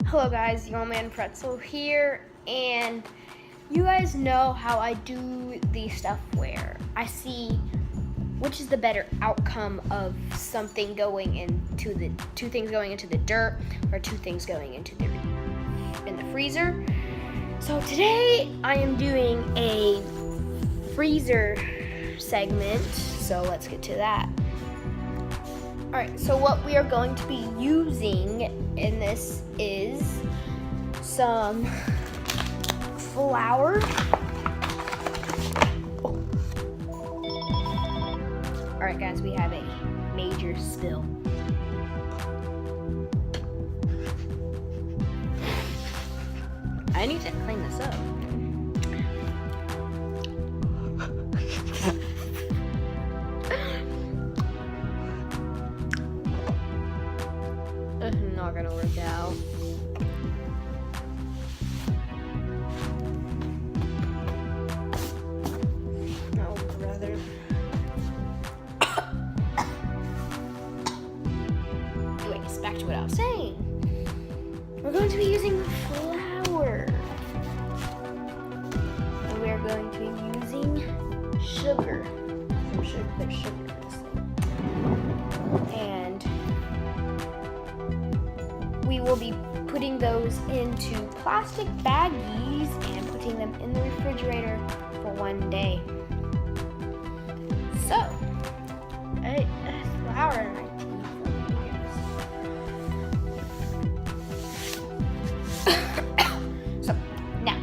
Hello guys, YOLMan PRETZEL here, and you guys know how I do the stuff where I see which is the better outcome of something going into the two things going into the dirt or two things going into in the freezer. So today I am doing a freezer segment, so let's get to that. Alright, so what we are going to be using in this is some flour. Alright guys, we have a major spill. I need to clean this up. Not gonna work out. No, brother. Anyways, back to what I was saying. We're going to be using flour. And we are going to be using sugar. There's sugar in this thing. And we will be putting those into plastic baggies and putting them in the refrigerator for 1 day. So, flour in my teeth. So, now,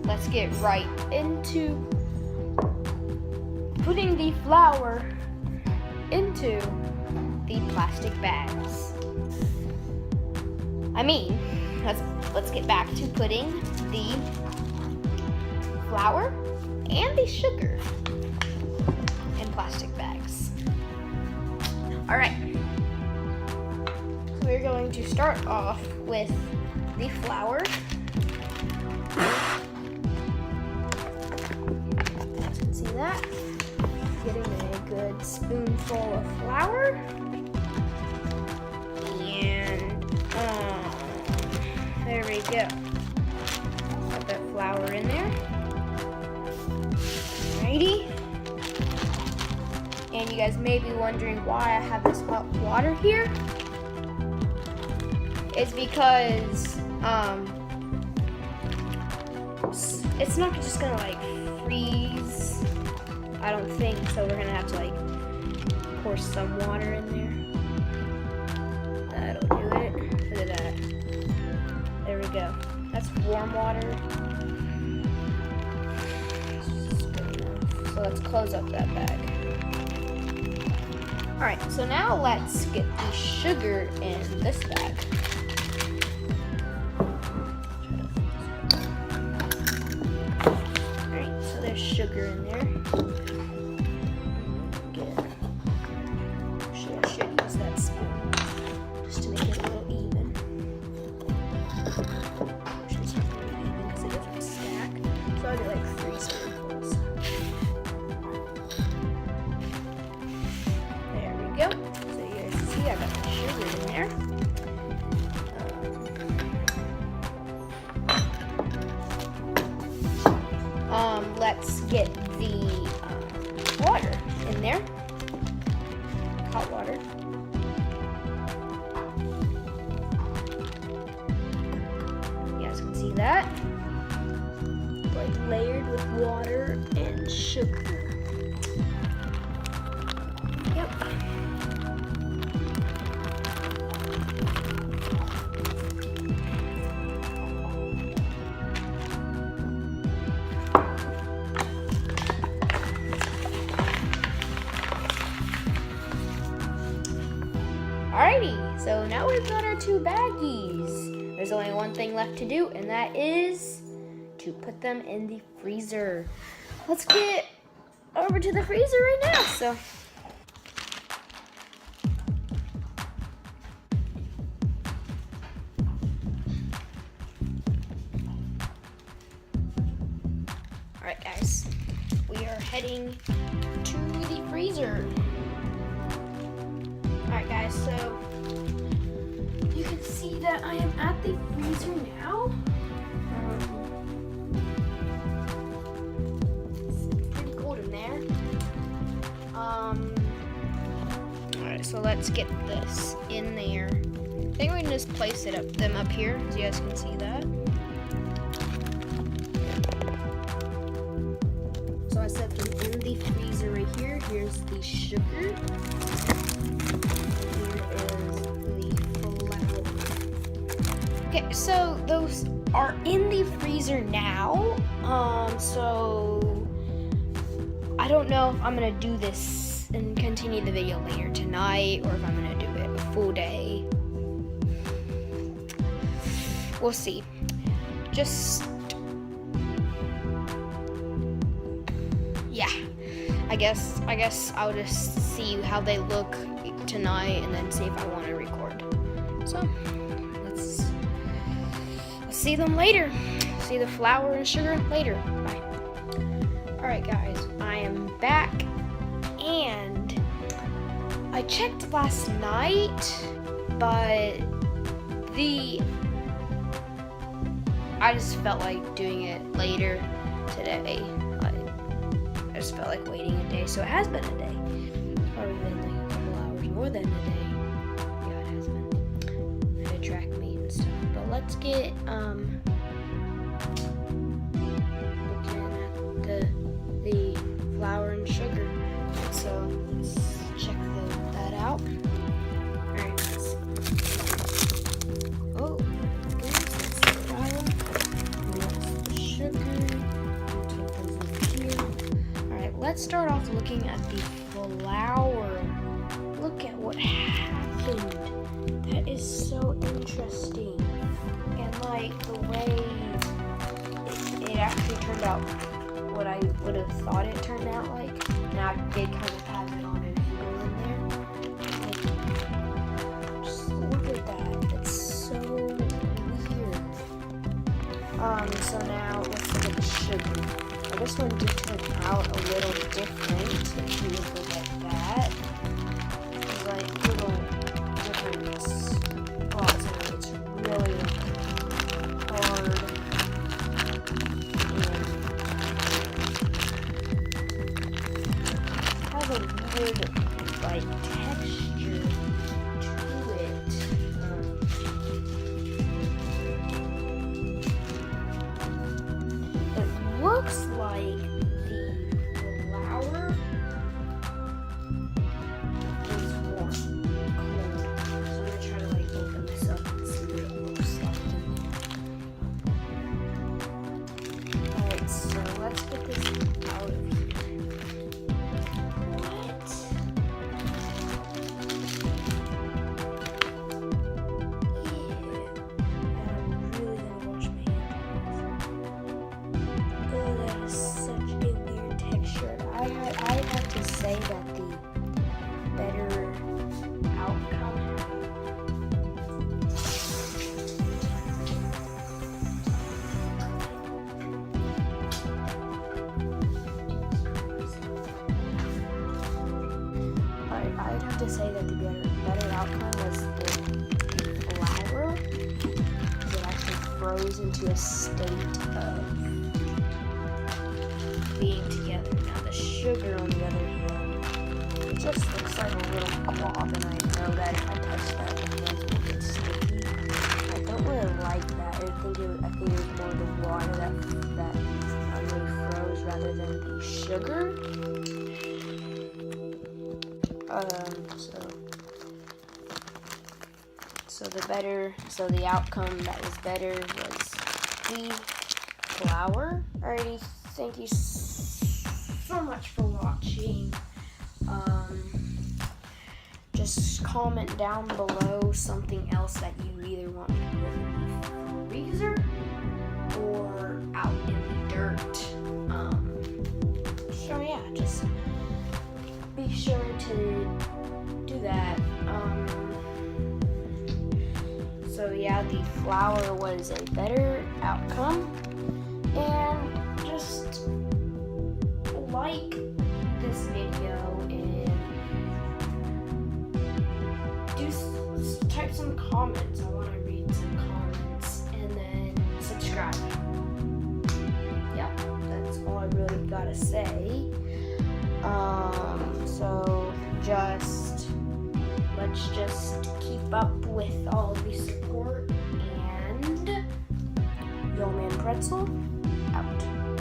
let's get right into putting the flour into the plastic bags. Let's get back to putting the flour and the sugar in plastic bags. All right, so we're going to start off with the flour. As you can see that, getting a good spoonful of flour. There we go. Put that flour in there. Alrighty. And you guys may be wondering why I have this hot water here. It's because it's not just gonna like freeze. I don't think so. We're gonna have to like pour some water in there. That'll do it. Look at that. There we go. That's warm water. So let's close up that bag. Alright, so now let's get the sugar in this bag. Alright, so there's sugar in there. I should use that spoon just to make it a little even. So I'll do like 3 spoonfuls. There we go. So you guys see I got the sugar in there. Let's get the water in there. Hot water. You guys can see that. Like layered with water and sugar. Yep. Alrighty, so now we've got our 2 baggies. There's only one thing left to do, and that is to put them in the freezer. Let's get over to the freezer right now. So alright guys, we are heading to the freezer. Alright guys, so you you can see that I am at the freezer now. It's pretty cold in there. Alright, so let's get this in there. I think we can just place them up here, so you guys can see that. So I set them in the freezer right here. Here's the sugar. Okay, so those are in the freezer now. So I don't know if I'm gonna do this and continue the video later tonight, or if I'm gonna do it a full day. We'll see. Yeah. I guess I'll just see how they look tonight and then see if I want to record. So let's see them later. See the flour and sugar later. Bye. Alright guys, I am back and I checked last night, but I just felt like doing it later today. I just felt like waiting a day, so it has been a day. Probably been like a couple hours more than a day. Yeah, it has been. I had to track meat and stuff. But let's get looking at the flour and sugar. So let's check that out. Alright, let's see. Oh, that's good. That's the flour. And that's the sugar. Let's start off looking at the flour. Look at what happened. That is so interesting. And like the way it actually turned out what I would have thought it turned out like. Now I did kind of have it on an angle in there. Like, just look at that. It's so weird. So now let's look at the sugar. This one did turn out a little different, if you look at that. There's like little different spots in it. It's really hard. And it has a weird like texture to it. It looks like the flour is more cold. So I'm gonna try to like open this up and see what it looks like. Alright, so let's get this out of here. What? Yeah. I'm really gonna wash my hands. Oh, that is such a weird texture. I have to say that the better outcome I'd have to say that the better outcome was the flour, because it actually froze into a state of being together. Now the sugar on the other hand, it just looks like a little glob, and I know that if I touch that, the hands will get sticky. I don't really like that. I think it was more the water that really froze rather than the sugar. So the outcome that was better was the flour. Alrighty, thank you so much for watching. Just comment down below something else that you either want me to put in the freezer or out in the dirt. So yeah, just be sure to do that. So yeah, the flour was a better outcome, and just like this video and type some comments. I subscribe. Yeah, that's all I really gotta say. So let's just keep up with all the support, and YOLMan Pretzel.